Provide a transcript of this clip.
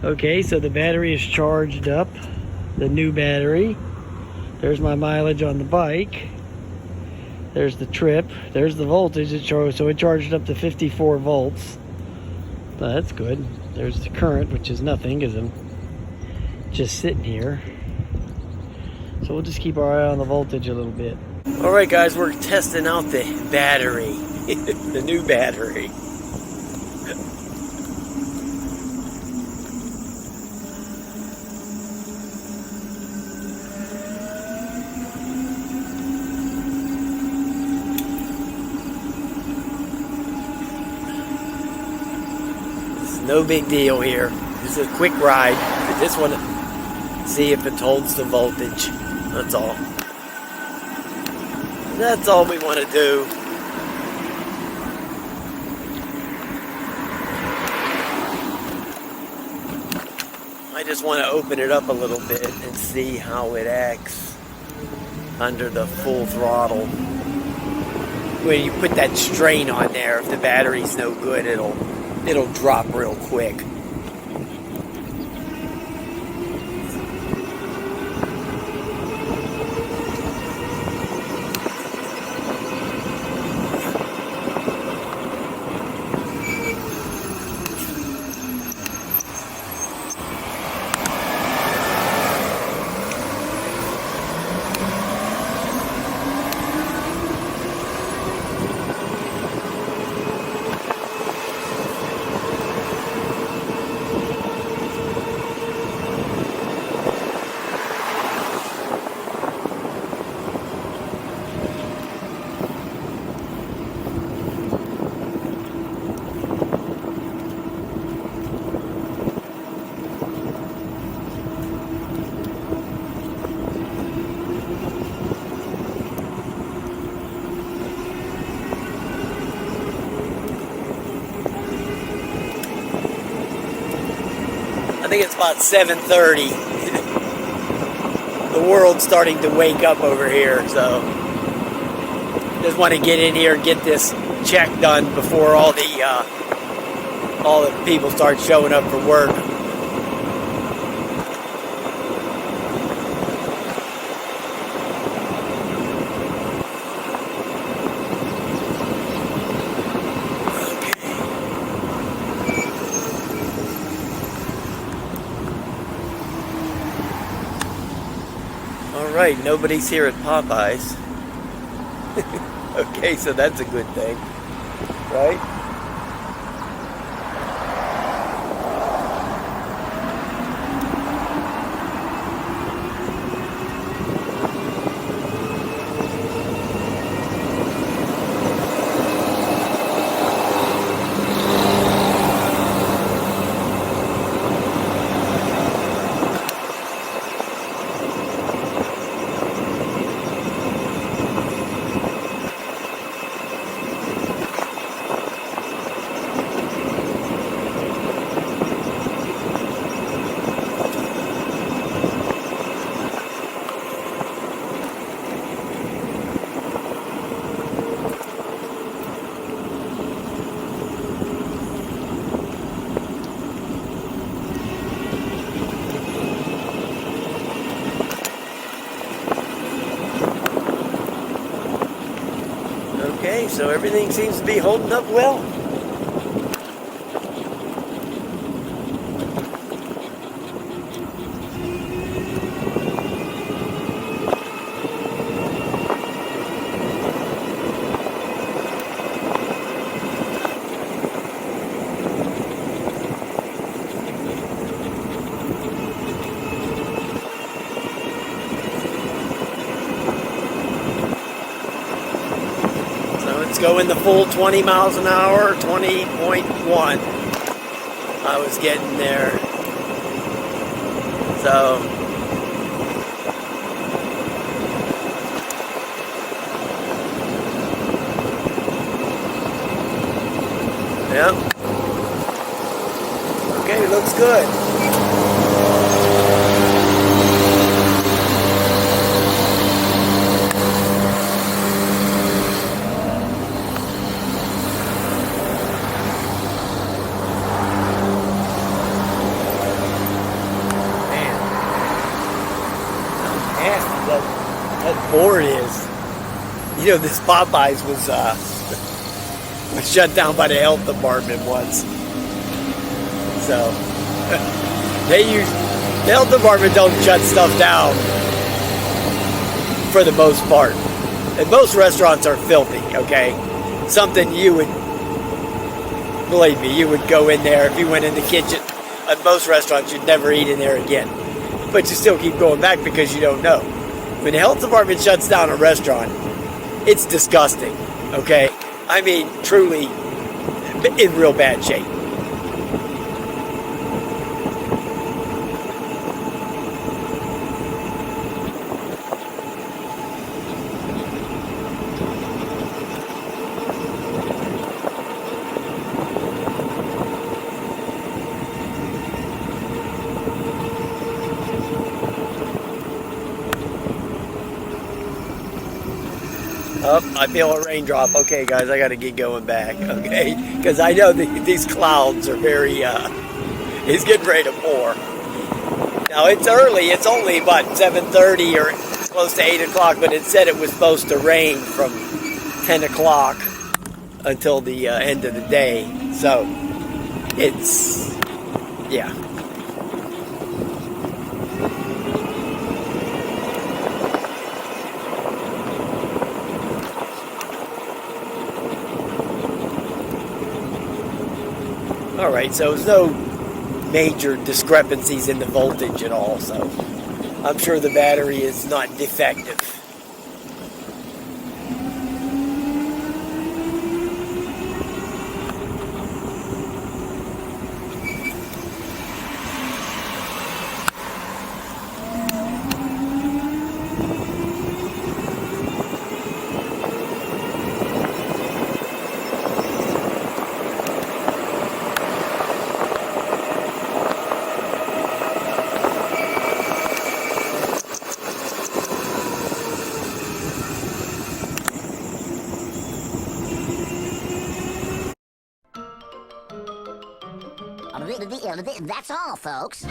Okay, so the battery is charged up, the new battery. There's my mileage on the bike. There's the trip. There's the voltage. So it charged up to 54 volts. So that's good. There's the current, which is nothing because I'm just sitting here. So we'll just keep our eye on the voltage a little bit. All right, guys, we're testing out the battery, the new battery. No big deal here. This is a quick ride. I just want to see if it holds the voltage. That's all. That's all we want to do. I just want to open it up a little bit and see how it acts under the full throttle. When you put that strain on there, if the battery's no good, it'll drop real quick. I think it's about 7:30. The world's starting to wake up over here, so just want to get in here and get this check done before all the people start showing up for work. Alright, nobody's here at Popeyes. Okay, so that's a good thing, right? Okay, so everything seems to be holding up well. It's going the full 20 miles an hour, 20.1. I was getting there. So, yep. Okay, looks good. That board is. You know, this Popeyes was shut down by the health department once. So the health department don't shut stuff down for the most part. And most restaurants are filthy, okay? Something you would, believe me, you would go in there if you went in the kitchen. At most restaurants, you'd never eat in there again. But you still keep going back because you don't know. When the health department shuts down a restaurant, it's disgusting, okay? I mean, truly in real bad shape. Oh, I feel a raindrop. Okay, guys, I got to get going back, okay? Because I know these clouds are very, it's getting ready to pour. Now, it's early. It's only about 7:30 or close to 8 o'clock, but it said it was supposed to rain from 10 o'clock until the end of the day. So, it's, yeah. Alright, so there's no major discrepancies in the voltage at all, so I'm sure the battery is not defective. That's all, folks.